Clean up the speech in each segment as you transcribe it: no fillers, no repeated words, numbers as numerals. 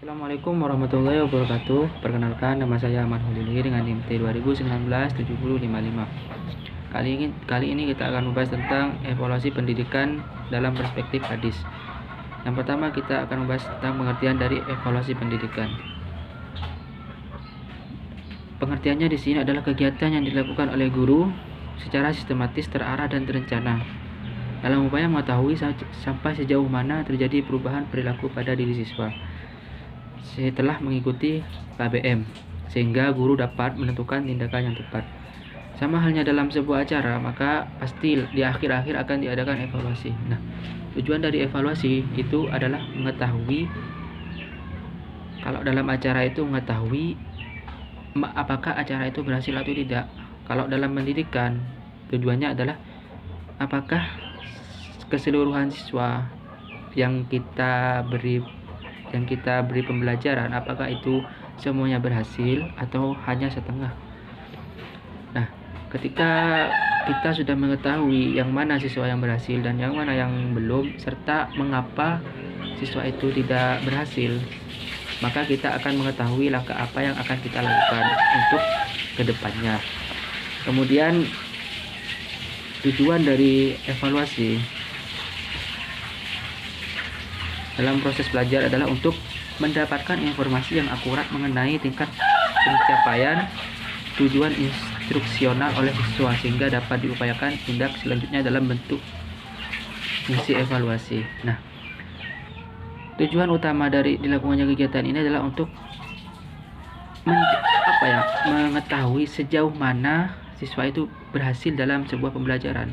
Assalamualaikum warahmatullahi wabarakatuh. Perkenalkan, nama saya Ahmad Holili dengan NIM T 2019-7055. Kali ini kita akan membahas tentang evaluasi pendidikan dalam perspektif hadis. Yang pertama, kita akan membahas tentang pengertian dari evaluasi pendidikan. Pengertiannya di sini adalah kegiatan yang dilakukan oleh guru secara sistematis, terarah, dan terencana dalam upaya mengetahui sampai sejauh mana terjadi perubahan perilaku pada diri siswa setelah mengikuti KBM, sehingga guru dapat menentukan tindakan yang tepat. Sama halnya dalam sebuah acara, maka pasti di akhir-akhir akan diadakan evaluasi. Nah, tujuan dari evaluasi itu adalah mengetahui, kalau dalam acara itu mengetahui apakah acara itu berhasil atau tidak. Kalau dalam pendidikan, tujuannya adalah apakah keseluruhan siswa yang kita beri pembelajaran, apakah itu semuanya berhasil atau hanya setengah. Nah, ketika kita sudah mengetahui yang mana siswa yang berhasil dan yang mana yang belum, serta mengapa siswa itu tidak berhasil, maka kita akan mengetahui langkah apa yang akan kita lakukan untuk kedepannya. Kemudian tujuan dari evaluasi dalam proses belajar adalah untuk mendapatkan informasi yang akurat mengenai tingkat pencapaian tujuan instruksional oleh siswa, sehingga dapat diupayakan tindak selanjutnya dalam bentuk fungsi evaluasi. Nah, tujuan utama dari dilakukannya kegiatan ini adalah untuk mengetahui sejauh mana siswa itu berhasil dalam sebuah pembelajaran,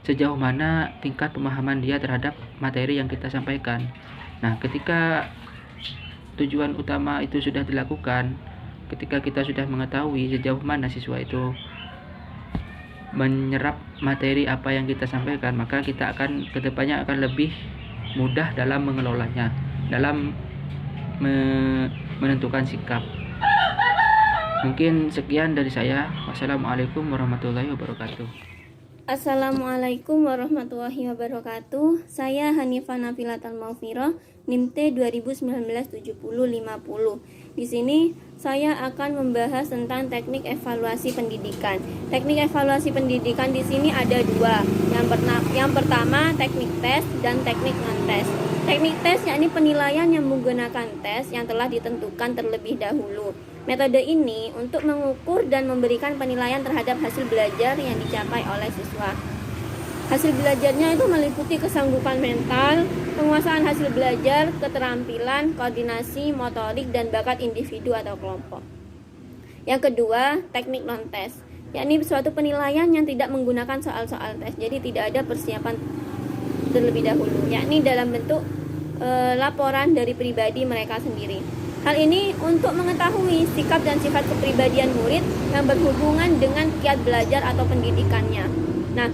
sejauh mana tingkat pemahaman dia terhadap materi yang kita sampaikan. Nah, ketika tujuan utama itu sudah dilakukan, ketika kita sudah mengetahui sejauh mana siswa itu menyerap materi apa yang kita sampaikan, maka kita akan kedepannya akan lebih mudah dalam mengelolanya, dalam menentukan sikap. Mungkin sekian dari saya. Wassalamualaikum warahmatullahi wabarakatuh. Assalamualaikum warahmatullahi wabarakatuh. Saya Hanifah Nafilatul Maufirah, NIM T 2019-7050. Di sini saya akan membahas tentang teknik evaluasi pendidikan. Teknik evaluasi pendidikan di sini ada dua. Yang pertama teknik tes dan teknik non-tes. Teknik tes yakni penilaian yang menggunakan tes yang telah ditentukan terlebih dahulu. Metode ini untuk mengukur dan memberikan penilaian terhadap hasil belajar yang dicapai oleh siswa. Hasil belajarnya itu meliputi kesanggupan mental, penguasaan hasil belajar, keterampilan, koordinasi, motorik, dan bakat individu atau kelompok. Yang kedua, teknik non-tes, yakni suatu penilaian yang tidak menggunakan soal-soal tes, jadi tidak ada persiapan terlebih dahulu, yakni dalam bentuk laporan dari pribadi mereka sendiri. Hal ini untuk mengetahui sikap dan sifat kepribadian murid yang berhubungan dengan kiat belajar atau pendidikannya. Nah,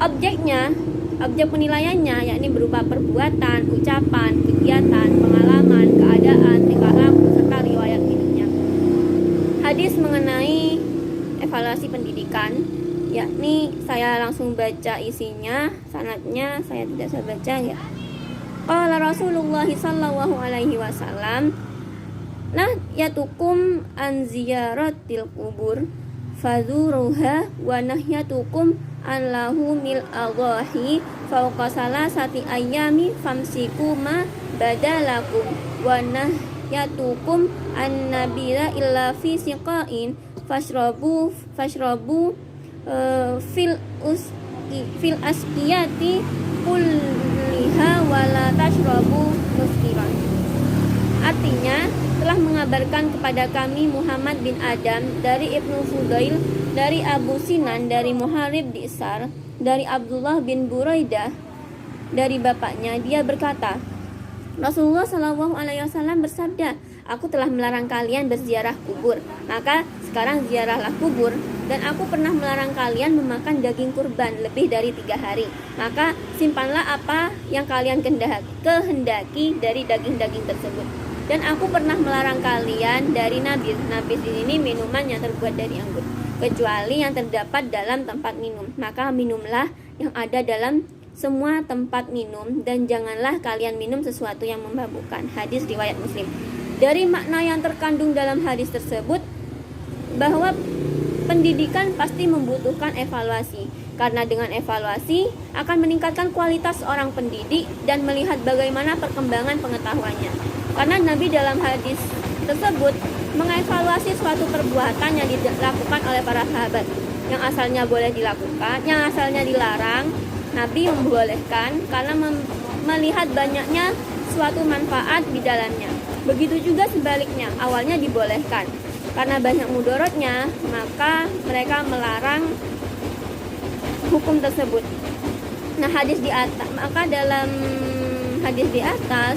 objek penilaiannya yakni berupa perbuatan, ucapan, kegiatan, pengalaman, keadaan, tingkah laku, serta riwayat hidupnya. Hadis mengenai evaluasi pendidikan, yakni saya langsung baca isinya, sanadnya saya tidak saya baca ya. Qala Rasulullah sallallahu alaihi wasallam, nahyatukum an ziyaratil kubur fazuruha wa nahyatukum an lahumil adhahi fawqa salasati ayyami famsiku ma badalakum wa nahyatukum an nabila illa fi siqain fashrabu fil asqiyati kulliha wa la tashrabu muskiran. Artinya, telah mengabarkan kepada kami Muhammad bin Adam dari Ibnu Fudail, dari Abu Sinan, dari Muharib Disar, dari Abdullah bin Buraidah, dari bapaknya, dia berkata, Rasulullah SAW bersabda, aku telah melarang kalian berziarah kubur, maka sekarang ziarahlah kubur. Dan aku pernah melarang kalian memakan daging kurban lebih dari 3 hari, maka simpanlah apa yang kalian kehendaki dari daging-daging tersebut. Dan aku pernah melarang kalian dari nabis. Nabis ini minuman yang terbuat dari anggur, kecuali yang terdapat dalam tempat minum. Maka minumlah yang ada dalam semua tempat minum, dan janganlah kalian minum sesuatu yang memabukkan. Hadis riwayat Muslim. Dari makna yang terkandung dalam hadis tersebut, bahwa pendidikan pasti membutuhkan evaluasi, karena dengan evaluasi akan meningkatkan kualitas seorang pendidik dan melihat bagaimana perkembangan pengetahuannya. Karena Nabi dalam hadis tersebut mengevaluasi suatu perbuatan yang dilakukan oleh para sahabat, yang asalnya boleh dilakukan, yang asalnya dilarang, Nabi membolehkan karena melihat banyaknya suatu manfaat di dalamnya. Begitu juga sebaliknya, awalnya dibolehkan karena banyak mudorotnya, maka mereka melarang hukum tersebut. Nah, dalam hadis di atas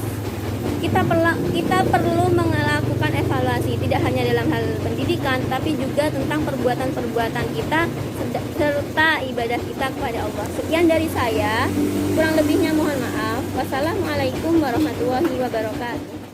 kita perlu melakukan evaluasi, tidak hanya dalam hal pendidikan, tapi juga tentang perbuatan-perbuatan kita serta ibadah kita kepada Allah. Sekian dari saya, kurang lebihnya mohon maaf. Wassalamualaikum warahmatullahi wabarakatuh.